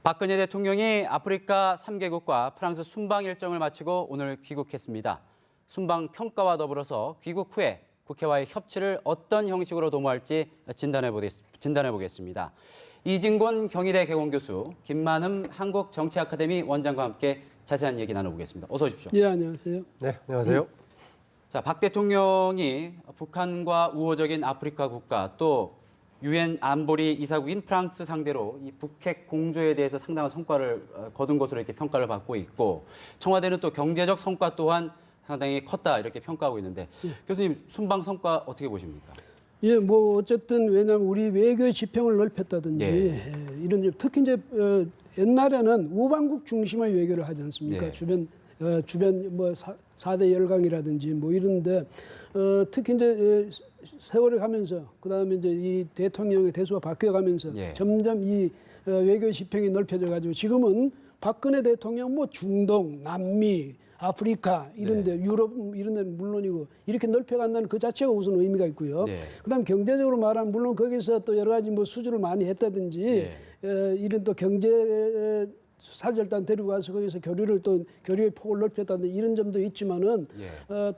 박근혜 대통령이 아프리카 3개국과 프랑스 순방 일정을 마치고 오늘 귀국했습니다. 순방 평가와 더불어서 귀국 후에 국회와의 협치를 어떤 형식으로 도모할지 진단해 보겠습니다. 이진곤 경희대 개공교수, 김만흠 한국정치아카데미 원장과 함께 자세한 얘기 나눠보겠습니다. 어서 오십시오. 예, 안녕하세요. 네, 안녕하세요. 자, 박 대통령이 북한과 우호적인 아프리카 국가 또 유엔 안보리 이사국인 프랑스 상대로 이 북핵 공조에 대해서 상당한 성과를 거둔 것으로 이렇게 평가를 받고 있고, 청와대는 또 경제적 성과 또한 상당히 컸다 이렇게 평가하고 있는데, 교수님 순방 성과 어떻게 보십니까? 예, 뭐 어쨌든 왜냐하면 우리 외교의 지평을 넓혔다든지 이런 특히 이제 옛날에는 우방국 중심의 외교를 하지 않습니까? 주변 뭐 4대 열강이라든지 뭐 이런데 특히 이제 세월이 가면서 그다음에 이제 이 대통령의 대수가 바뀌어가면서 점점 이 외교의 지평이 넓혀져 가지고 지금은 박근혜 대통령 뭐 중동, 남미, 아프리카 이런데 유럽 이런 데는 물론이고 이렇게 넓혀간다는 그 자체가 우선 의미가 있고요. 그다음 경제적으로 말하면 물론 거기서 또 여러 가지 뭐 수주를 많이 했다든지 이런 또 경제 사절단 데리고 가서 거기서 교류의 폭을 넓혔다는 이런 점도 있지만은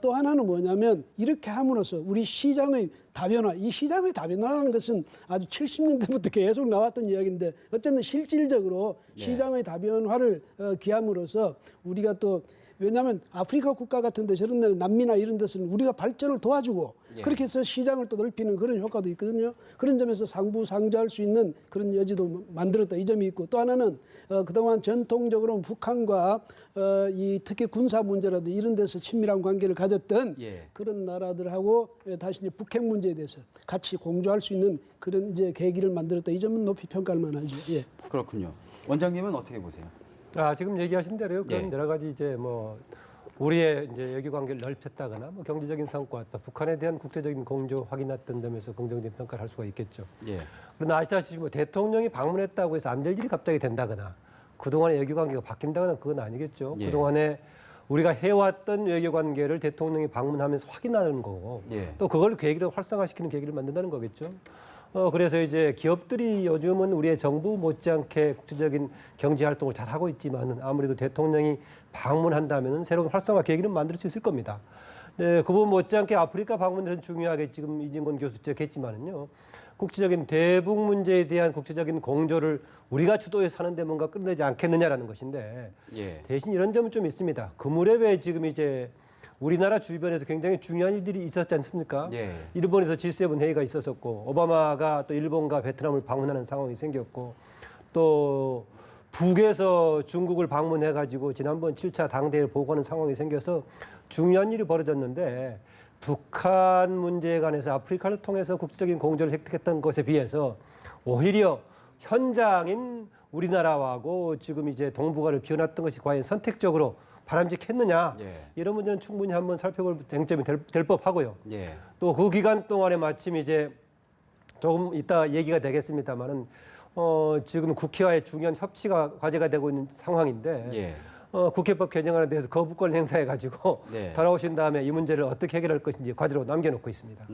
또 하나는 뭐냐면 이렇게 함으로써 우리 시장의 다변화, 이 시장의 다변화라는 것은 아주 70년대부터 계속 나왔던 이야기인데 어쨌든 실질적으로 시장의 다변화를 기함으로써 우리가 또 왜냐하면 아프리카 국가 같은 데 저런 데는 남미나 이런 데서는 우리가 발전을 도와주고 그렇게 해서 시장을 또 넓히는 그런 효과도 있거든요. 그런 점에서 상부상조할 수 있는 그런 여지도 만들었다. 이 점이 있고 또 하나는 그동안 전통적으로 북한과 이 특히 군사 문제라도 이런 데서 친밀한 관계를 가졌던 그런 나라들하고 다시 이제 북핵 문제에 대해서 같이 공조할 수 있는 그런 이제 계기를 만들었다. 이 점은 높이 평가할 만하죠. 그렇군요. 원장님은 어떻게 보세요? 지금 얘기하신 대로요. 그런 여러 가지 이제 뭐 우리의 이제 외교 관계를 넓혔다거나 뭐 경제적인 성과 또 북한에 대한 국제적인 공조 확인했던 점에서 긍정적인 평가를 할 수가 있겠죠. 그러나 아시다시피 뭐 대통령이 방문했다고 해서 안 될 일이 갑자기 된다거나 그동안의 외교 관계가 바뀐다거나 그건 아니겠죠. 그동안에 우리가 해왔던 외교 관계를 대통령이 방문하면서 확인하는 거고 또 그걸 계기로 활성화시키는 계기를 만든다는 거겠죠. 그래서 이제 기업들이 요즘은 우리의 정부 못지않게 국제적인 경제 활동을 잘 하고 있지만은 아무래도 대통령이 방문한다면은 새로운 활성화 계기는 만들 수 있을 겁니다. 네, 그 부분 못지않게 아프리카 방문은 중요하게 지금 이진곤 교수 지적했지만은요. 국제적인 대북 문제에 대한 국제적인 공조를 우리가 주도해서 하는데 뭔가 끝내지 않겠느냐라는 것인데 대신 이런 점은 좀 있습니다. 그 무렵에 지금 이제 우리나라 주변에서 굉장히 중요한 일들이 있었지 않습니까? 일본에서 G7 회의가 있었었고 오바마가 또 일본과 베트남을 방문하는 상황이 생겼고 또 북에서 중국을 방문해가지고 지난번 7차 당대회를 보고하는 상황이 생겨서 중요한 일이 벌어졌는데 북한 문제에 관해서 아프리카를 통해서 국제적인 공조를 획득했던 것에 비해서 오히려 현장인 우리나라하고 지금 이제 동북아를 비워놨던 것이 과연 선택적으로 바람직했느냐 이런 문제는 충분히 한번 살펴볼 쟁점이 될 법하고요. 또 그 기간 동안에 마침 이제 조금 이따 얘기가 되겠습니다만은 지금 국회와의 중요한 협치가 과제가 되고 있는 상황인데 국회법 개정안에 대해서 거부권 행사해가지고 돌아오신 다음에 이 문제를 어떻게 해결할 것인지 과제로 남겨놓고 있습니다.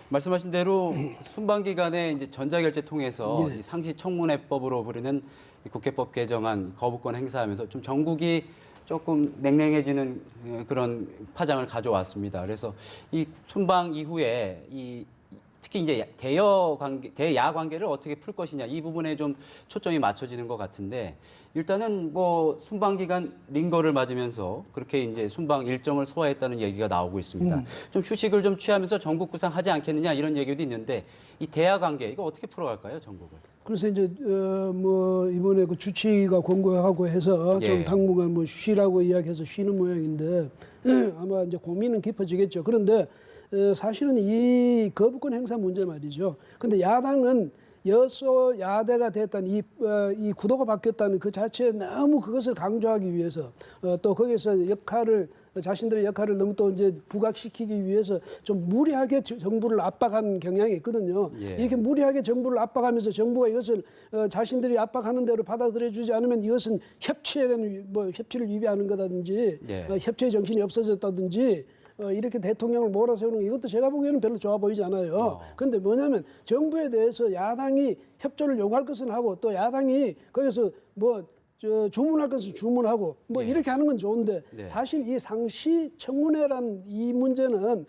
말씀하신 대로 순방 기간에 이제 전자결제 통해서 이 상시청문회법으로 부르는 국회법 개정안 거부권 행사하면서 좀 전국이 조금 냉랭해지는 그런 파장을 가져왔습니다. 그래서 이 순방 이후에 특히 이제 대야 관계를 어떻게 풀 것이냐 이 부분에 좀 초점이 맞춰지는 것 같은데 일단은 뭐 순방 기간 링거를 맞으면서 그렇게 이제 순방 일정을 소화했다는 얘기가 나오고 있습니다. 좀 휴식을 좀 취하면서 전국 구상하지 않겠느냐 이런 얘기도 있는데 이 대야 관계 이거 어떻게 풀어갈까요, 전국을? 그래서 이제 뭐 이번에 그 주치의가 권고하고 해서 좀 당분간 뭐 쉬라고 이야기해서 쉬는 모양인데 아마 이제 고민은 깊어지겠죠. 그런데 사실은 이 거부권 행사 문제 말이죠. 근데 야당은 여소야대가 됐다는 이 구도가 바뀌었다는 그 자체에 너무 그것을 강조하기 위해서 또 거기서 자신들의 역할을 너무 또 이제 부각시키기 위해서 좀 무리하게 정부를 압박한 경향이 있거든요. 이렇게 무리하게 정부를 압박하면서 정부가 이것을 자신들이 압박하는 대로 받아들여주지 않으면 이것은 협치에 대한 협치를 위배하는 거다든지 협치의 정신이 없어졌다든지 이렇게 대통령을 몰아세우는 거 이것도 제가 보기에는 별로 좋아 보이지 않아요. 그런데 뭐냐면 정부에 대해서 야당이 협조를 요구할 것은 하고 또 야당이 거기서 뭐 주문할 것은 주문하고 뭐 이렇게 하는 건 좋은데 사실 이 상시 청문회란 이 문제는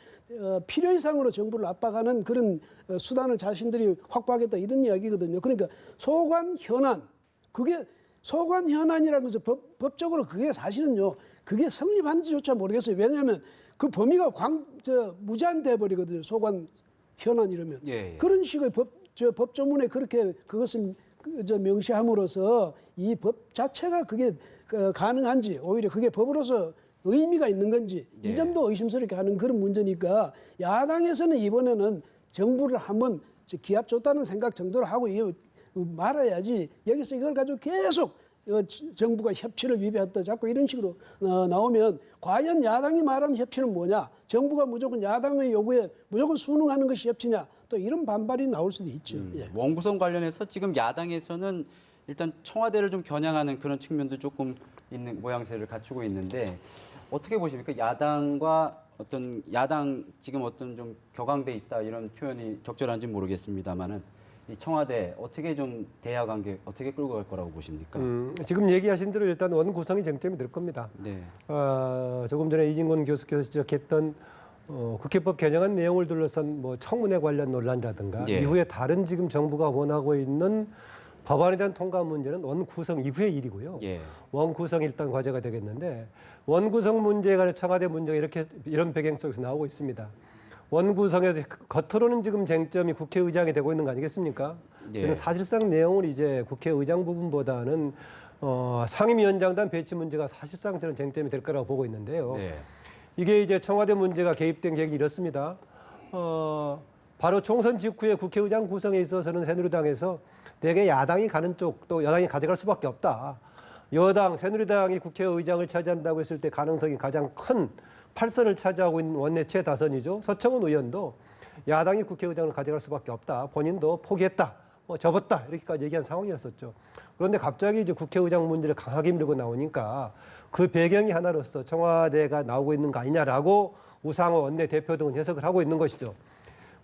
필요 이상으로 정부를 압박하는 그런 수단을 자신들이 확보하겠다 이런 이야기거든요. 그러니까 소관 현안 그게 소관 현안이라는 것은 법적으로 그게 사실은요. 그게 성립하는지조차 모르겠어요. 왜냐하면 그 범위가 무제한돼 버리거든요. 소관 현안 이러면 그런 식의 법조문에 그렇게 그것을 명시함으로써 이 법 자체가 그게 가능한지 오히려 그게 법으로서 의미가 있는 건지 이 점도 의심스럽게 하는 그런 문제니까 야당에서는 이번에는 정부를 한번 기합 줬다는 생각 정도로 하고 말아야지 여기서 이걸 가지고 계속 정부가 협치를 위배했다 자꾸 이런 식으로 나오면 과연 야당이 말하는 협치는 뭐냐 정부가 무조건 야당의 요구에 무조건 순응하는 것이 협치냐 또 이런 반발이 나올 수도 있죠. 원구성 관련해서 지금 야당에서는 일단 청와대를 좀 겨냥하는 그런 측면도 조금 있는 모양새를 갖추고 있는데 어떻게 보십니까? 야당과 야당 지금 좀 격앙돼 있다 이런 표현이 적절한지 모르겠습니다만은 이 청와대 어떻게 좀 대화 관계 어떻게 끌고 갈 거라고 보십니까? 지금 얘기하신 대로 일단 원 구성이 쟁점이 될 겁니다. 조금 전에 이진권 교수께서 지적했던 국회법 개정안 내용을 둘러싼 뭐 청문회 관련 논란이라든가 이후에 다른 지금 정부가 원하고 있는 법안에 대한 통과 문제는 원 구성 이후의 일이고요. 원 구성이 일단 과제가 되겠는데 원 구성 문제에 관해 청와대 문제가 이런 배경 속에서 나오고 있습니다. 원 구성에서 겉으로는 지금 쟁점이 국회의장이 되고 있는 거 아니겠습니까? 저는 사실상 내용을 이제 국회의장 부분보다는 상임위원장단 배치 문제가 사실상 저는 쟁점이 될 거라고 보고 있는데요. 이게 이제 청와대 문제가 개입된 계획이 이렇습니다. 바로 총선 직후에 국회의장 구성에 있어서는 새누리당에서 대개 야당이 가는 쪽 또 여당이 가져갈 수밖에 없다. 여당, 새누리당이 국회의장을 차지한다고 했을 때 가능성이 가장 큰 8선을 차지하고 있는 원내 최다선이죠. 서청원 의원도 야당이 국회의장을 가져갈 수밖에 없다. 본인도 포기했다. 접었다. 이렇게까지 얘기한 상황이었었죠. 그런데 갑자기 이제 국회의장 문제를 강하게 밀고 나오니까 그 배경이 하나로서 청와대가 나오고 있는 거 아니냐라고 우상호 원내대표 등은 해석을 하고 있는 것이죠.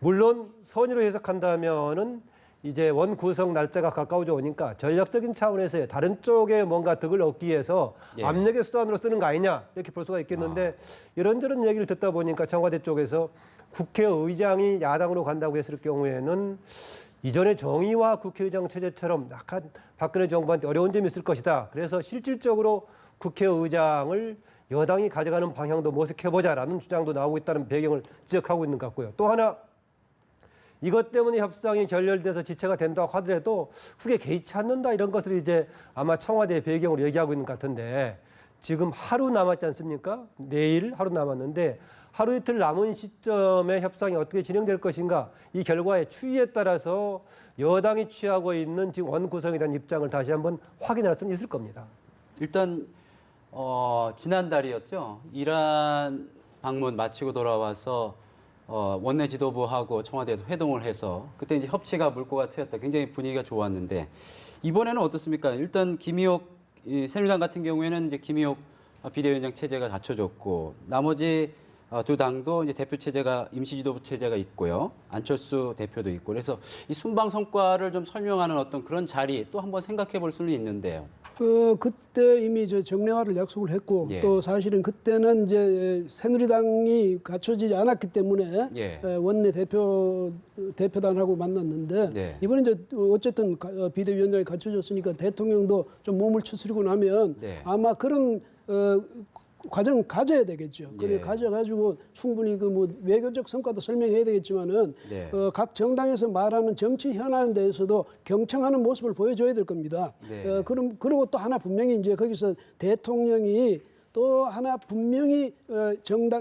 물론 선의로 해석한다면은 이제 원 구성 날짜가 가까워져 오니까 전략적인 차원에서 다른 쪽에 뭔가 득을 얻기 위해서 압력의 수단으로 쓰는 거 아니냐 이렇게 볼 수가 있겠는데 이런저런 얘기를 듣다 보니까 청와대 쪽에서 국회의장이 야당으로 간다고 했을 경우에는 이전의 정의와 국회의장 체제처럼 약간 박근혜 정부한테 어려운 점이 있을 것이다. 그래서 실질적으로 국회의장을 여당이 가져가는 방향도 모색해보자라는 주장도 나오고 있다는 배경을 지적하고 있는 것 같고요. 또 하나 이것 때문에 협상이 결렬돼서 지체가 된다고 하더라도 후에 개의치 않는다 이런 것을 이제 아마 청와대의 배경으로 얘기하고 있는 것 같은데 지금 하루 남았지 않습니까? 내일 하루 남았는데 하루 이틀 남은 시점에 협상이 어떻게 진행될 것인가 이 결과의 추이에 따라서 여당이 취하고 있는 지금 원 구성에 대한 입장을 다시 한번 확인할 수는 있을 겁니다. 일단 지난달이었죠. 이란 방문 마치고 돌아와서 원내 지도부하고 청와대에서 회동을 해서 그때 이제 협치가 물꼬가 트였다. 굉장히 분위기가 좋았는데 이번에는 어떻습니까? 일단 새누리당 같은 경우에는 이제 김의옥 비대위원장 체제가 갖춰졌고 나머지 두 당도 이제 대표 체제가 임시 지도부 체제가 있고요. 안철수 대표도 있고 그래서 이 순방 성과를 좀 설명하는 어떤 그런 자리 또 한번 생각해 볼 수는 있는데요. 그때 이미 정례화를 약속을 했고 또 사실은 그때는 이제 새누리당이 갖춰지지 않았기 때문에 원내 대표단하고 만났는데 이번에 이제 어쨌든 비대위원장이 갖춰졌으니까 대통령도 좀 몸을 추스리고 나면 아마 그런 과정 가져야 되겠죠. 그래 가져가지고 충분히 외교적 성과도 설명해야 되겠지만은 각 정당에서 말하는 정치 현안에 대해서도 경청하는 모습을 보여줘야 될 겁니다. 그리고 또 하나 분명히 이제 거기서 대통령이 또 하나 분명히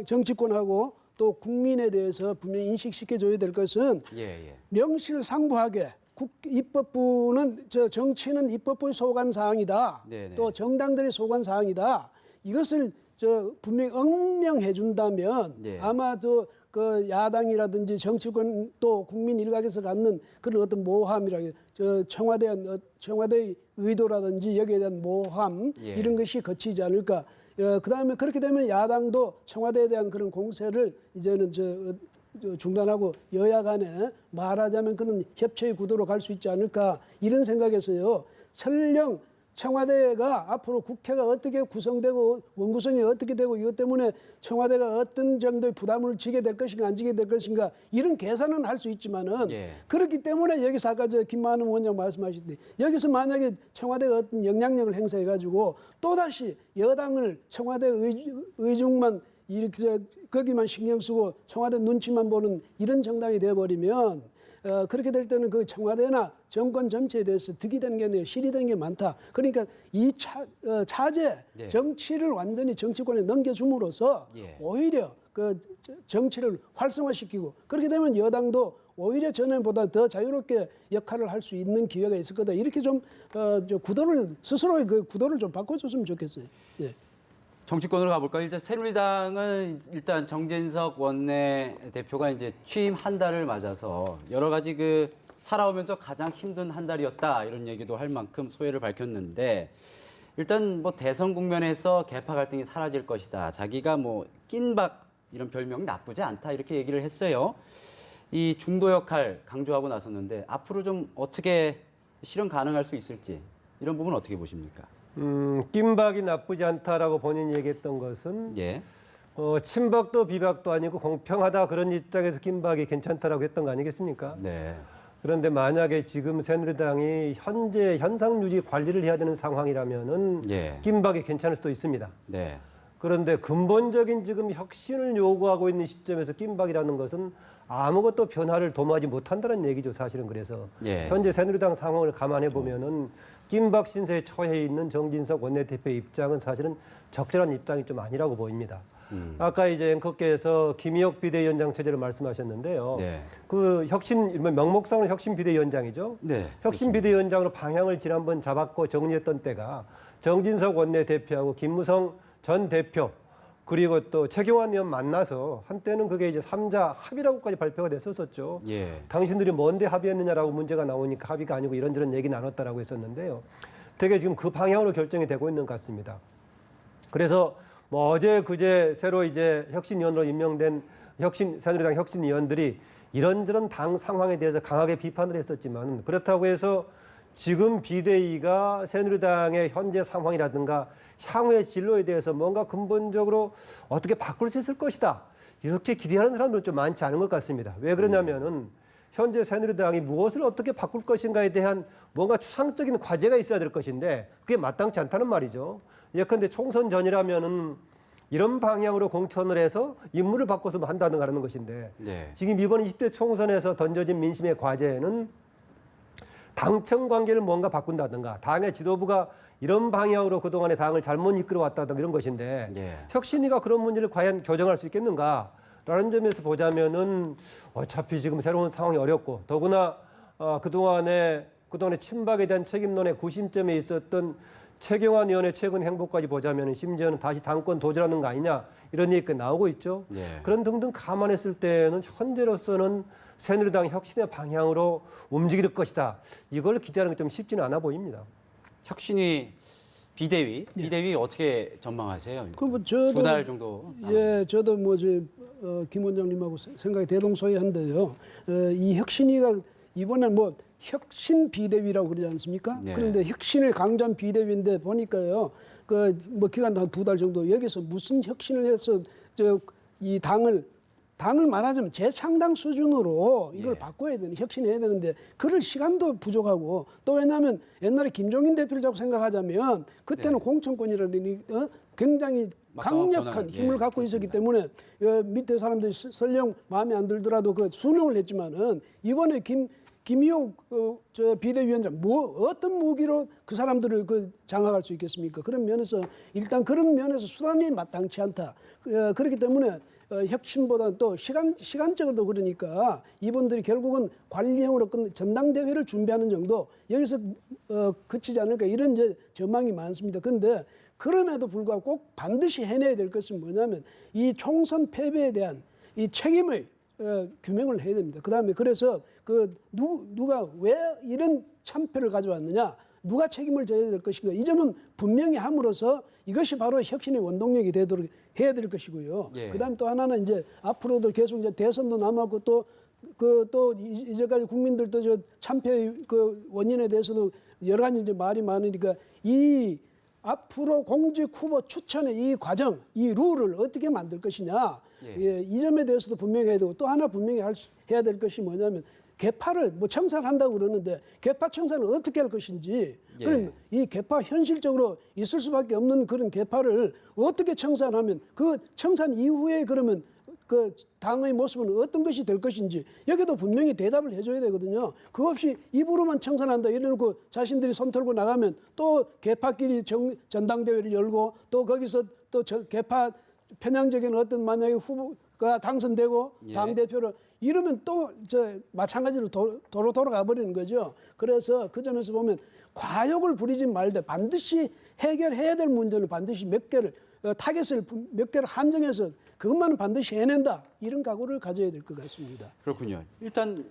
정치권하고 또 국민에 대해서 분명히 인식시켜줘야 될 것은 명실상부하게 입법부는 정치는 입법부의 소관 사항이다. 또 정당들의 소관 사항이다. 이것을 분명히 응명해 준다면 아마도 그 야당이라든지 정치권 또 국민 일각에서 갖는 그런 어떤 모함이라고 청와대의 의도라든지 여기에 대한 모함 이런 것이 거치지 않을까. 그다음에 그렇게 되면 야당도 청와대에 대한 그런 공세를 이제는 중단하고 여야 간에 말하자면 그런 협치의 구도로 갈 수 있지 않을까 이런 생각에서요. 설령 청와대가 앞으로 국회가 어떻게 구성되고 원구성이 어떻게 되고 이것 때문에 청와대가 어떤 정도의 부담을 지게 될 것인가 안 지게 될 것인가 이런 계산은 할 수 있지만은 그렇기 때문에 여기서 아까 김만우 원장 말씀하셨듯이 여기서 만약에 청와대가 어떤 영향력을 행사해 가지고 또다시 여당을 청와대 의중만 이렇게 거기만 신경 쓰고 청와대 눈치만 보는 이런 정당이 되어버리면 그렇게 될 때는 그 청와대나 정권 전체에 대해서 득이 되는 게 아니라 실이 되는 게 많다. 그러니까 이 차제 정치를 완전히 정치권에 넘겨줌으로써 오히려 그 정치를 활성화시키고 그렇게 되면 여당도 오히려 전에보다 더 자유롭게 역할을 할 수 있는 기회가 있을 거다. 이렇게 좀 구도를 스스로의 그 구도를 좀 바꿔줬으면 좋겠어요. 예. 정치권으로 가볼까요? 일단 새누리당은 일단 정진석 원내대표가 이제 취임 한 달을 맞아서 여러 가지 그 살아오면서 가장 힘든 한 달이었다 이런 얘기도 할 만큼 소회를 밝혔는데 일단 뭐 대선 국면에서 계파 갈등이 사라질 것이다. 자기가 뭐 낀박 이런 별명이 나쁘지 않다 이렇게 얘기를 했어요. 이 중도 역할 강조하고 나섰는데 앞으로 좀 어떻게 실현 가능할 수 있을지 이런 부분 어떻게 보십니까? 낀박이 나쁘지 않다라고 본인이 얘기했던 것은 친박도 비박도 아니고 공평하다 그런 입장에서 낀박이 괜찮다라고 했던 거 아니겠습니까? 네. 그런데 만약에 지금 새누리당이 현재 현상 유지 관리를 해야 되는 상황이라면은 낀박이 괜찮을 수도 있습니다. 네. 그런데 근본적인 지금 혁신을 요구하고 있는 시점에서 낀박이라는 것은 아무것도 변화를 도모하지 못한다는 얘기죠. 사실은 그래서 현재 새누리당 상황을 감안해 보면은 낀박 신세에 처해 있는 정진석 원내대표의 입장은 사실은 적절한 입장이 좀 아니라고 보입니다. 아까 이제 앵커께서 김희혁 비대위원장 체제를 말씀하셨는데요. 그 혁신 명목상으로 혁신 비대위원장이죠. 혁신 비대위원장으로 방향을 지난번 잡았고 정리했던 때가 정진석 원내대표하고 김무성 전 대표 그리고 또 최경환 의원 만나서 한때는 그게 이제 3자 합의라고까지 발표가 됐었었죠. 당신들이 뭔데 합의했느냐라고 문제가 나오니까 합의가 아니고 이런저런 얘기 나눴다라고 했었는데요. 되게 지금 그 방향으로 결정이 되고 있는 것 같습니다. 그래서 뭐 어제 그제 새로 이제 혁신위원으로 임명된 새누리당 혁신위원들이 이런저런 당 상황에 대해서 강하게 비판을 했었지만 그렇다고 해서 지금 비대위가 새누리당의 현재 상황이라든가 향후의 진로에 대해서 뭔가 근본적으로 어떻게 바꿀 수 있을 것이다. 이렇게 기대하는 사람들은 좀 많지 않은 것 같습니다. 왜 그러냐면은 현재 새누리당이 무엇을 어떻게 바꿀 것인가에 대한 뭔가 추상적인 과제가 있어야 될 것인데 그게 마땅치 않다는 말이죠. 예컨대 총선 전이라면은 이런 방향으로 공천을 해서 인물을 바꿔서 한다든가 하는 것인데 지금 이번 20대 총선에서 던져진 민심의 과제는 당청 관계를 뭔가 바꾼다든가 당의 지도부가 이런 방향으로 그동안의 당을 잘못 이끌어왔다든가 이런 것인데 혁신위가 그런 문제를 과연 교정할 수 있겠는가라는 점에서 보자면은 어차피 지금 새로운 상황이 어렵고 더구나 그동안의 친박에 대한 책임론의 구심점에 있었던 최경환 의원의 최근 행보까지 보자면 심지어는 다시 당권 도전하는 거 아니냐 이런 얘기가 나오고 있죠. 그런 등등 감안했을 때는 현재로서는 새누리당 혁신의 방향으로 움직일 것이다. 이걸 기대하는 게 좀 쉽지는 않아 보입니다. 혁신위 비대위 어떻게 전망하세요? 두 달 정도. 저도 김 원장님하고 생각이 대동소이한데요. 이 혁신위가 이번에 혁신 비대위라고 그러지 않습니까? 그런데 혁신을 강조한 비대위인데 보니까요. 기간 한 2달 정도 여기서 무슨 혁신을 해서 이 당을 말하자면 재창당 수준으로 이걸 바꿔야 되는 혁신해야 되는데 그럴 시간도 부족하고 또 왜냐하면 옛날에 김종인 대표를 자꾸 생각하자면 그때는 공천권이라는 굉장히 강력한 힘을 갖고 있었기 때문에 밑에 사람들이 설령 마음에 안 들더라도 그 순응을 했지만은 이번에 김희옥 비대위원장 어떤 무기로 그 사람들을 장악할 수 있겠습니까? 그런 면에서 일단 그런 면에서 수단이 마땅치 않다. 그렇기 때문에 혁신보다는 또 시간적으로도 그러니까 이분들이 결국은 관리형으로 전당대회를 준비하는 정도 여기서 그치지 않을까 이런 이제 전망이 많습니다. 그런데 그럼에도 불구하고 꼭 반드시 해내야 될 것은 뭐냐면 이 총선 패배에 대한 이 책임을 규명을 해야 됩니다. 그다음에 그래서 누가 왜 이런 참패를 가져왔느냐 누가 책임을 져야 될 것인가. 이 점은 분명히 함으로써 이것이 바로 혁신의 원동력이 되도록 해야 될 것이고요. 예. 그다음 또 하나는 이제 앞으로도 계속 이제 대선도 남았고 또 이제까지 국민들도 저 참패 그 원인에 대해서도 여러 가지 이제 말이 많으니까 이 앞으로 공직 후보 추천의 이 과정, 이 룰을 어떻게 만들 것이냐. 예, 이 점에 대해서도 분명히 해야 되고 또 하나 분명히 해야 될 것이 뭐냐면 개파를 뭐 청산한다고 그러는데 개파 청산을 어떻게 할 것인지 그럼 이 개파 현실적으로 있을 수밖에 없는 그런 개파를 어떻게 청산하면 그 청산 이후에 그러면 그 당의 모습은 어떤 것이 될 것인지 여기도 분명히 대답을 해줘야 되거든요. 그거 없이 입으로만 청산한다 이래놓고 자신들이 손 털고 나가면 또 개파끼리 전당대회를 열고 또 거기서 또 개파 편향적인 어떤 만약에 후보가 당선되고 당대표로 이러면 또 마찬가지로 도로 돌아가 버리는 거죠. 그래서 그 점에서 보면 과욕을 부리지 말되 반드시 해결해야 될 문제는 반드시 몇 개를 타겟을 몇 개를 한정해서 그것만은 반드시 해낸다. 이런 각오를 가져야 될 것 같습니다. 그렇군요. 일단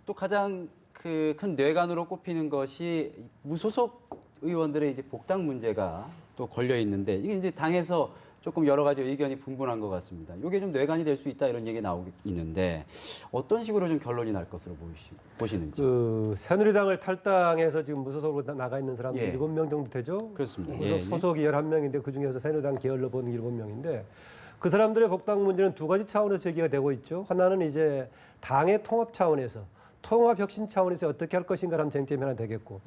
또 가장 그 큰 뇌관으로 꼽히는 것이 무소속 의원들의 이제 복당 문제가 또 걸려 있는데 이게 이제 당에서 조금 여러 가지 의견이 분분한 것 같습니다. 이게 좀 뇌관이 될 수 있다 이런 얘기 나오고 있는데 어떤 식으로 좀 결론이 날 것으로 보시는지. 그 새누리당을 탈당해서 지금 무소속으로 나가 있는 사람들 예. 7명 정도 되죠? 그렇습니다. 무소속, 소속이 11명인데 그중에서 새누리당 계열로 보는 게 7명인데 그 사람들의 복당 문제는 두 가지 차원에서 제기가 되고 있죠. 하나는 이제 당의 통합 차원에서 통합 혁신 차원에서 어떻게 할 것인가라는 쟁점이 하나 되겠고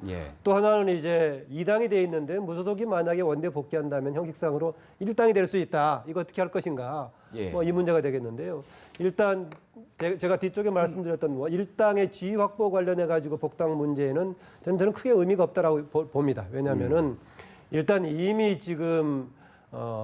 또 하나는 이제 2당이 돼 있는데 무소속이 만약에 원내 복귀한다면 형식상으로 1당이 될 수 있다. 이거 어떻게 할 것인가. 뭐 이 문제가 되겠는데요. 일단 제가 뒤쪽에 말씀드렸던 1당의 지위 확보 관련해 가지고 복당 문제는 저는 크게 의미가 없다라고 봅니다. 왜냐하면은 일단 이미 지금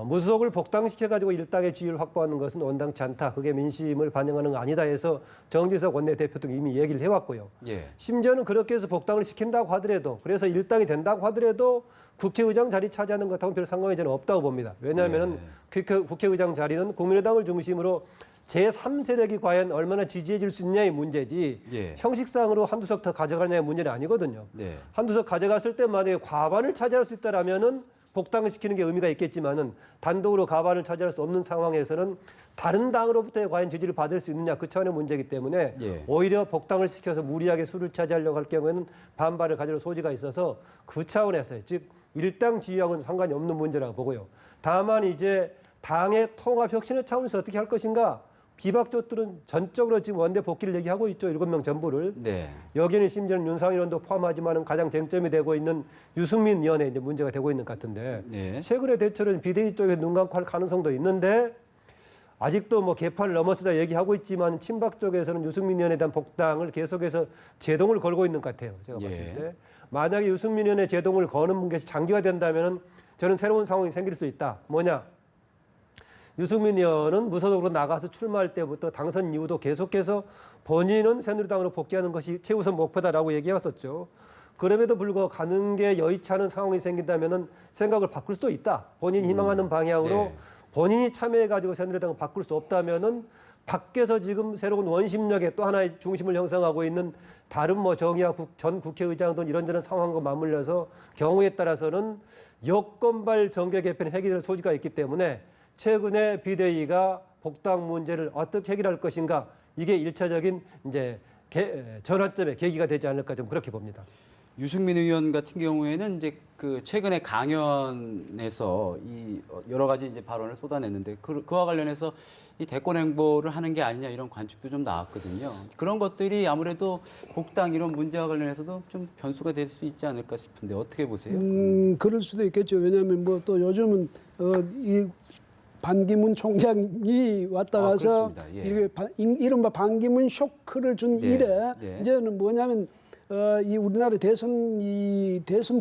무소속을 복당시켜가지고 일당의 지위를 확보하는 것은 원당치 않다. 그게 민심을 반영하는 거 아니다 해서 정진석 원내대표 등 이미 얘기를 해왔고요. 심지어는 그렇게 해서 복당을 시킨다고 하더라도 그래서 일당이 된다고 하더라도 국회의장 자리 차지하는 것하고는 별 상관이 저는 없다고 봅니다. 왜냐하면 국회의장 자리는 국민의당을 중심으로 제3세력이 과연 얼마나 지지해 줄 수 있냐의 문제지 형식상으로 한두 석 더 가져가느냐의 문제는 아니거든요. 한두 석 가져갔을 때 만약에 과반을 차지할 수 있다라면은 복당을 시키는 게 의미가 있겠지만은 단독으로 과반을 차지할 수 없는 상황에서는 다른 당으로부터 과연 지지를 받을 수 있느냐 그 차원의 문제이기 때문에 오히려 복당을 시켜서 무리하게 수를 차지하려고 할 경우에는 반발을 가질 소지가 있어서 그 차원에서 즉 일당 지위하고는 상관이 없는 문제라고 보고요. 다만 이제 당의 통합 혁신의 차원에서 어떻게 할 것인가 비박조들은 전적으로 지금 원내 복귀를 얘기하고 있죠. 7명 전부를. 여기는 심지어는 윤상현 의원도 포함하지만 가장 쟁점이 되고 있는 유승민 의원의 이제 문제가 되고 있는 것 같은데 최근에 대체로는 비대위 쪽에 눈 감고 할 가능성도 있는데 아직도 뭐 개파를 넘어서다 얘기하고 있지만 친박 쪽에서는 유승민 의원에 대한 복당을 계속해서 제동을 걸고 있는 것 같아요. 제가 봤을 때. 만약에 유승민 의원의 제동을 거는 것이 장기화 된다면 저는 새로운 상황이 생길 수 있다. 뭐냐? 유승민 의원은 무소속으로 나가서 출마할 때부터 당선 이후도 계속해서 본인은 새누리당으로 복귀하는 것이 최우선 목표다라고 얘기해왔었죠. 그럼에도 불구하고 가는 게 여의치 않은 상황이 생긴다면 생각을 바꿀 수도 있다. 본인이 희망하는 방향으로 본인이 참여해가지고 새누리당을 바꿀 수 없다면은 밖에서 지금 새로운 원심력의 또 하나의 중심을 형성하고 있는 다른 뭐 정의와 전 국회의장 등 이런저런 상황과 맞물려서 경우에 따라서는 여권발 정계 개편이 해결될 소지가 있기 때문에 최근에 비대위가 복당 문제를 어떻게 해결할 것인가 이게 일차적인 이제 전환점의 계기가 되지 않을까 좀 그렇게 봅니다. 유승민 의원 같은 경우에는 이제 그 최근에 강연에서 이 여러 가지 이제 발언을 쏟아냈는데 그와 관련해서 이 대권 행보를 하는 게 아니냐 이런 관측도 좀 나왔거든요. 그런 것들이 아무래도 복당 이런 문제와 관련해서도 좀 변수가 될 수 있지 않을까 싶은데 어떻게 보세요? 그럴 수도 있겠죠. 왜냐하면 뭐 또 요즘은 이 반기문 총장이 왔다 가서 이른바 반기문 쇼크를 준 이래 이제는 뭐냐면 이 우리나라 대선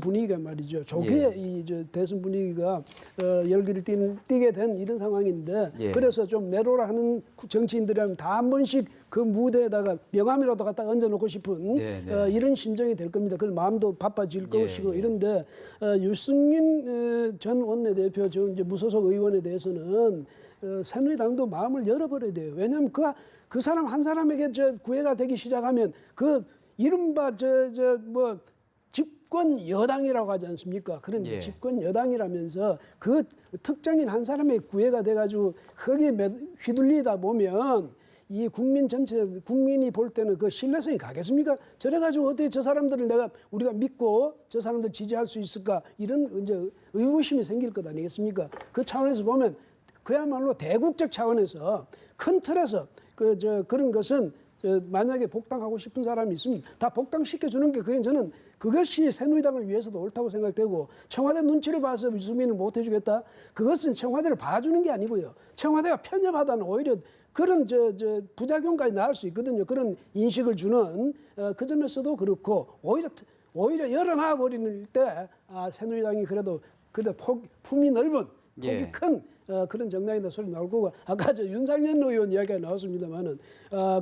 분위기가 말이죠. 조기에 이 대선 분위기가 열기를 띠게 된 이런 상황인데 그래서 좀 내로라 하는 정치인들이라면 다 한 번씩 그 무대에다가 명함이라도 갖다 얹어놓고 싶은 이런 심정이 될 겁니다. 그 마음도 바빠질 것이고 이런데 유승민 전 원내대표 저 이제 무소속 의원에 대해서는 새누리당도 마음을 열어버려야 돼요. 왜냐하면 그 사람 한 사람에게 구애가 되기 시작하면 그 이른바 집권 여당이라고 하지 않습니까? 그런 예. 집권 여당이라면서 그 특정인 한 사람의 구애가 돼가지고 거기에 휘둘리다 보면 이 국민 전체 국민이 볼 때는 그 신뢰성이 가겠습니까? 저래가지고 어떻게 저 사람들을 우리가 믿고 저 사람들 지지할 수 있을까? 이런 이제 의구심이 생길 것 아니겠습니까? 그 차원에서 보면 그야말로 대국적 차원에서 큰 틀에서 그런 것은 만약에 복당하고 싶은 사람이 있으면 다 복당시켜 주는 게 저는 그것이 새누리당을 위해서도 옳다고 생각되고 청와대 눈치를 봐서 유승민을 못 해주겠다. 그것은 청와대를 봐주는 게 아니고요. 청와대가 편협하다는 오히려 그런 부작용까지 나올 수 있거든요. 그런 인식을 주는 그 점에서도 그렇고 오히려 열어놔 버리는 때 새누리당이 그래도 품이 넓은 폭이 큰 그런 정당이다 소리 나올 거고 아까 윤상현 의원 이야기가 나왔습니다만은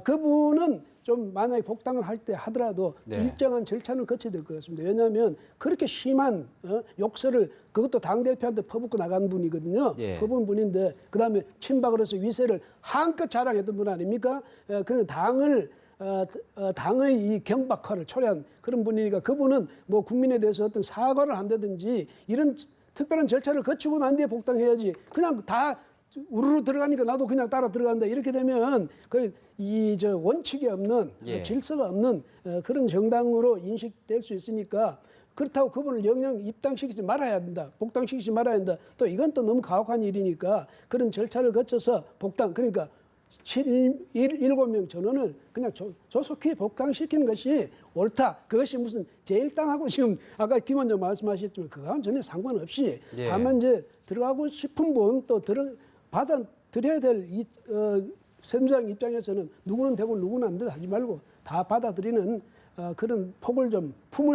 그분은 좀 만약에 복당을 할 때 하더라도 일정한 절차는 거쳐야 될 것 같습니다. 왜냐하면 그렇게 심한 욕설을 그것도 당대표한테 퍼붓고 나간 분이거든요. 퍼부은 분인데 그다음에 친박을 해서 위세를 한껏 자랑했던 분 아닙니까? 그 당의 이 경박화를 초래한 그런 분이니까 그분은 뭐 국민에 대해서 어떤 사과를 한다든지 이런 특별한 절차를 거치고 난 뒤에 복당해야지 그냥 다 우르르 들어가니까 나도 그냥 따라 들어간다 이렇게 되면 원칙이 없는 질서가 없는 그런 정당으로 인식될 수 있으니까 그렇다고 그분을 영영 입당시키지 말아야 된다. 복당시키지 말아야 된다. 또 이건 또 너무 가혹한 일이니까 그런 절차를 거쳐서 그러니까 7명 전원을 그냥 조속히 복당시키는 것이 옳다. 그것이 무슨 제1당하고 지금 아까 김 원장 말씀하셨지만 그거는 전혀 상관없이 다만 이제 들어가고 싶은 분 또 받아들여야 될 새누리당 입장에서는 누구는 되고 누구는 안 되고 하지 말고 다 받아들이는 그런 품을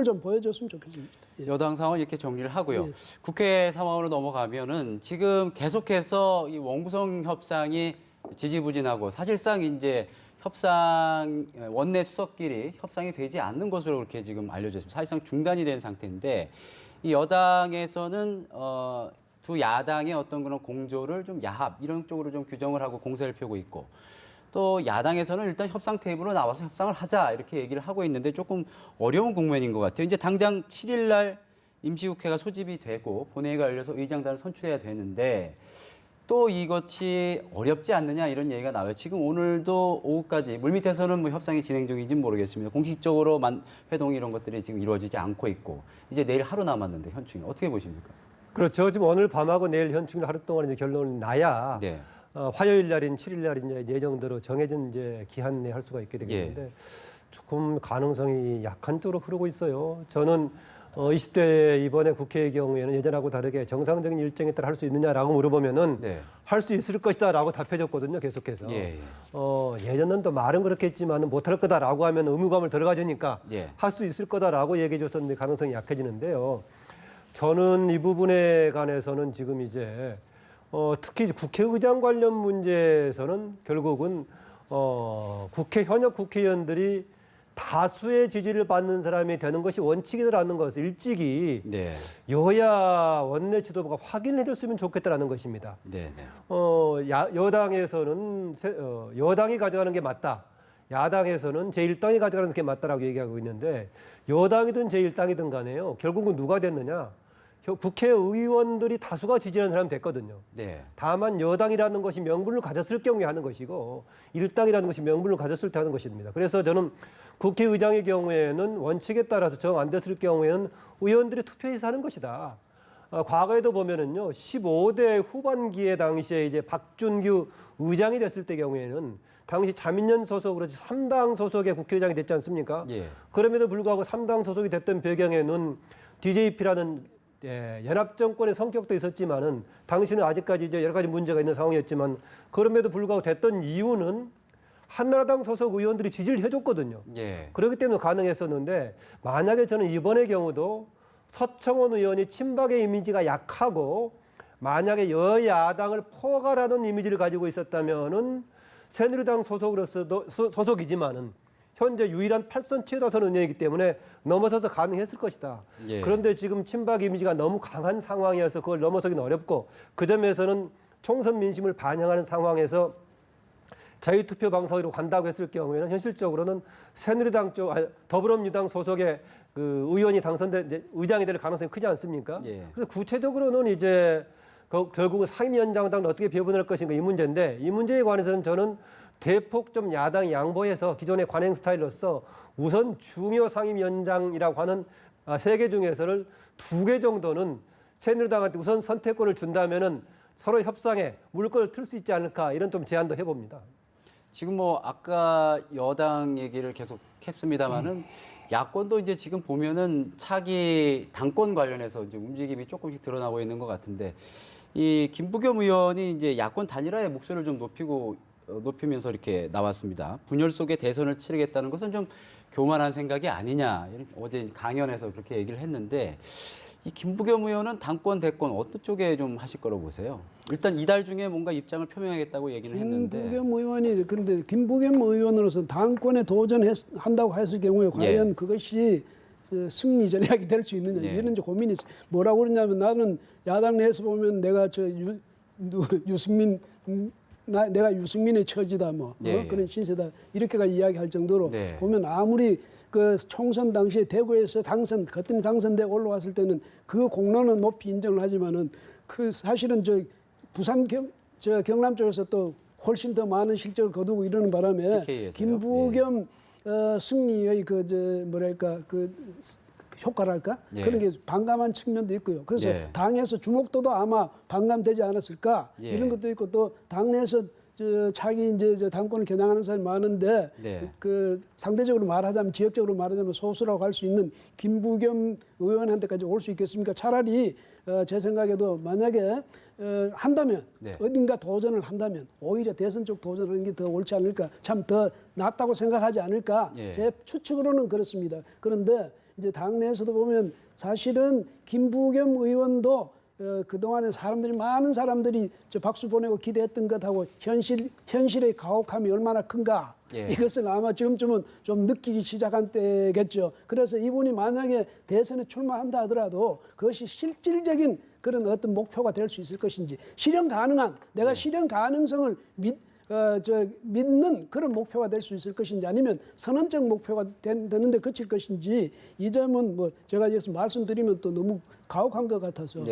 좀 보여줬으면 좋겠습니다. 여당 상황 이렇게 정리를 하고요. 국회 상황으로 넘어가면은 지금 계속해서 이 원구성 협상이 지지부진하고 사실상 이제 원내 수석끼리 협상이 되지 않는 것으로 그렇게 지금 알려져 있습니다. 사실상 중단이 된 상태인데 이 여당에서는 두 야당의 어떤 그런 공조를 좀 야합 이런 쪽으로 좀 규정을 하고 공세를 펴고 있고 또 야당에서는 일단 협상 테이블로 나와서 협상을 하자 이렇게 얘기를 하고 있는데 조금 어려운 국면인 것 같아요. 이제 당장 7일 날 임시국회가 소집이 되고 본회의가 열려서 의장단을 선출해야 되는데 또 이것이 어렵지 않느냐 이런 얘기가 나와요. 지금 오늘도 오후까지 물밑에서는 뭐 협상이 진행 중인지는 모르겠습니다. 공식적으로 회동 이런 것들이 지금 이루어지지 않고 있고 이제 내일 하루 남았는데 현충일 어떻게 보십니까? 그렇죠. 지금 오늘 밤하고 내일 현충일 하루 동안 이제 결론이 나야 화요일 날인 7일 날 이제 예정대로 정해진 이제 기한 내에 할 수가 있게 되겠는데 조금 가능성이 약한 쪽으로 흐르고 있어요. 저는 20대 이번에 국회의 경우에는 예전하고 다르게 정상적인 일정에 따라 할 수 있느냐라고 물어보면은 할 수 있을 것이다라고 답해줬거든요. 계속해서 예전은 또 말은 그렇게 했지만은 못할 거다라고 하면 의무감을 들어가지니까 할 수 있을 거다라고 얘기해줬었는데 가능성이 약해지는데요. 저는 이 부분에 관해서는 지금 이제 특히 국회의장 관련 문제에서는 결국은 현역 국회의원들이 다수의 지지를 받는 사람이 되는 것이 원칙이라는 것을 일찍이 여야 원내 지도부가 확인해 줬으면 좋겠다라는 것입니다. 여당에서는 여당이 가져가는 게 맞다. 야당에서는 제1당이 가져가는 게 맞다라고 얘기하고 있는데 여당이든 제1당이든 간에요. 결국은 누가 됐느냐. 국회의원들이 다수가 지지하는 사람이 됐거든요. 다만 여당이라는 것이 명분을 가졌을 경우에 하는 것이고 일당이라는 것이 명분을 가졌을 때 하는 것입니다. 그래서 저는 국회의장의 경우에는 원칙에 따라서 정 안 됐을 경우에는 의원들이 투표해서 하는 것이다. 과거에도 보면은요, 15대 후반기에 당시에 이제 박준규 의장이 됐을 때 경우에는 당시 자민련 소속으로 3당 소속의 국회의장이 됐지 않습니까? 그럼에도 불구하고 3당 소속이 됐던 배경에는 DJP라는 연합정권의 성격도 있었지만은 당시는 아직까지 이제 여러 가지 문제가 있는 상황이었지만 그럼에도 불구하고 됐던 이유는 한나라당 소속 의원들이 지지를 해줬거든요. 그렇기 때문에 가능했었는데 만약에 저는 이번의 경우도 서청원 의원이 친박의 이미지가 약하고 만약에 여야당을 포괄하는 이미지를 가지고 있었다면은 새누리당 소속으로서도 소속이지만은 현재 유일한 8선 최다선 의원이기 때문에 넘어서서 가능했을 것이다. 그런데 지금 친박 이미지가 너무 강한 상황이어서 그걸 넘어서기는 어렵고 그 점에서는 총선 민심을 반영하는 상황에서 자유투표 방식으로 간다고 했을 경우에는 현실적으로는 새누리당 쪽, 더불어민주당 소속의 그 의원이 의장이 될 가능성이 크지 않습니까? 예. 그래서 구체적으로는 이제 결국은 상임위원장당은 어떻게 배분할 것인가 이 문제인데 이 문제에 관해서는 저는 대폭 좀 야당이 양보해서 기존의 관행 스타일로서 우선 중요 상임위원장이라고 하는 3개 중에서를 2개 정도는 새누리당한테 우선 선택권을 준다면은 서로 협상에 물꼬를 틀 수 있지 않을까 이런 좀 제안도 해봅니다. 지금 뭐 아까 여당 얘기를 계속 했습니다만은 야권도 이제 지금 보면은 차기 당권 관련해서 이제 움직임이 조금씩 드러나고 있는 것 같은데 이 김부겸 의원이 이제 야권 단일화의 목소리를 좀 높이면서 이렇게 나왔습니다. 분열 속에 대선을 치르겠다는 것은 좀 교만한 생각이 아니냐. 어제 강연에서 그렇게 얘기를 했는데 이 김부겸 의원은 당권 대권 어떤 쪽에 좀 하실 거라고 보세요? 일단 이달 중에 뭔가 입장을 표명하겠다고 얘기는 했는데. 김부겸 의원이 그런데 김부겸 의원으로서 당권에 도전한다고 했을 경우에 과연 그것이 승리 전략이 될 수 있느냐 이런 이제 고민이 있어요. 뭐라고 그러냐면 나는 야당 내에서 보면 내가 유승민 내가 유승민의 처지다 그런 신세다 이렇게까지 이야기할 정도로 보면 아무리 그 총선 당시에 대구에서 거뜬히 당선돼 올라왔을 때는 그 공로는 높이 인정을 하지만은 그 사실은 부산 경남 쪽에서 또 훨씬 더 많은 실적을 거두고 이러는 바람에 PK에서요? 김부겸 승리의 효과랄까 그런 게 반감한 측면도 있고요. 그래서 당에서 주목도도 아마 반감되지 않았을까 이런 것도 있고 또 당내에서 자기 이제 당권을 겨냥하는 사람이 많은데 그 상대적으로 말하자면 지역적으로 말하자면 소수라고 할 수 있는 김부겸 의원한테까지 올 수 있겠습니까? 차라리 제 생각에도 만약에 한다면 어딘가 도전을 한다면 오히려 대선 쪽 도전하는 게 더 옳지 않을까 참 더 낫다고 생각하지 않을까 제 추측으로는 그렇습니다. 그런데 이제 당내에서도 보면 사실은 김부겸 의원도 그동안에 많은 사람들이 박수 보내고 기대했던 것하고 현실의 가혹함이 얼마나 큰가 이것을 아마 지금쯤은 좀 느끼기 시작한 때겠죠. 그래서 이분이 만약에 대선에 출마한다 하더라도 그것이 실질적인 그런 어떤 목표가 될 수 있을 것인지 실현 가능한 내가 실현 가능성을 믿는 그런 목표가 될 수 있을 것인지 아니면 선언적 목표가 되는데 그칠 것인지 이 점은 뭐 제가 여기서 말씀드리면 또 너무 가혹한 것 같아서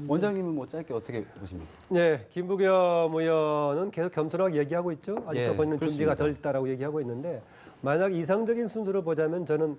원장님은 뭐 짧게 어떻게 보십니까? 네, 김부겸 의원은 계속 겸손하게 얘기하고 있죠. 아직도 본인은 준비가 덜 있다라고 얘기하고 있는데 만약 이상적인 순서로 보자면 저는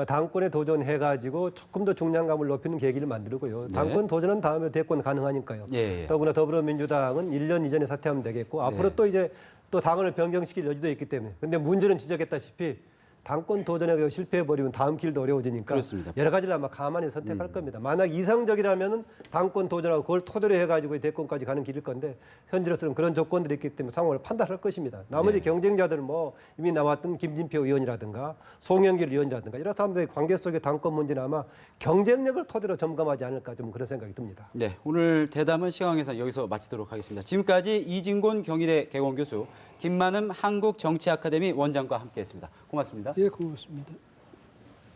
당권에 도전해가지고 조금 더 중량감을 높이는 계기를 만들고요. 당권 도전은 다음에 대권 가능하니까요. 더구나 더불어민주당은 1년 이전에 사퇴하면 되겠고 앞으로 또 이제 또 당원을 변경시킬 여지도 있기 때문에. 근데 문제는 지적했다시피 당권 도전에 실패해버리면 다음 길도 어려워지니까 그렇습니다. 여러 가지를 아마 가만히 선택할 겁니다. 만약 이상적이라면 당권 도전하고 그걸 토대로 해가지고 대권까지 가는 길일 건데 현재로서는 그런 조건들이 있기 때문에 상황을 판단할 것입니다. 나머지 경쟁자들 뭐 이미 나왔던 김진표 의원이라든가 송영길 의원이라든가 이런 사람들의 관계 속의 당권 문제는 아마 경쟁력을 토대로 점검하지 않을까 좀 그런 생각이 듭니다. 네, 오늘 대담은 시황에서 여기서 마치도록 하겠습니다. 지금까지 이진곤 경희대 개공교수, 김만흠 한국정치아카데미 원장과 함께했습니다. 고맙습니다. 예, 고맙습니다.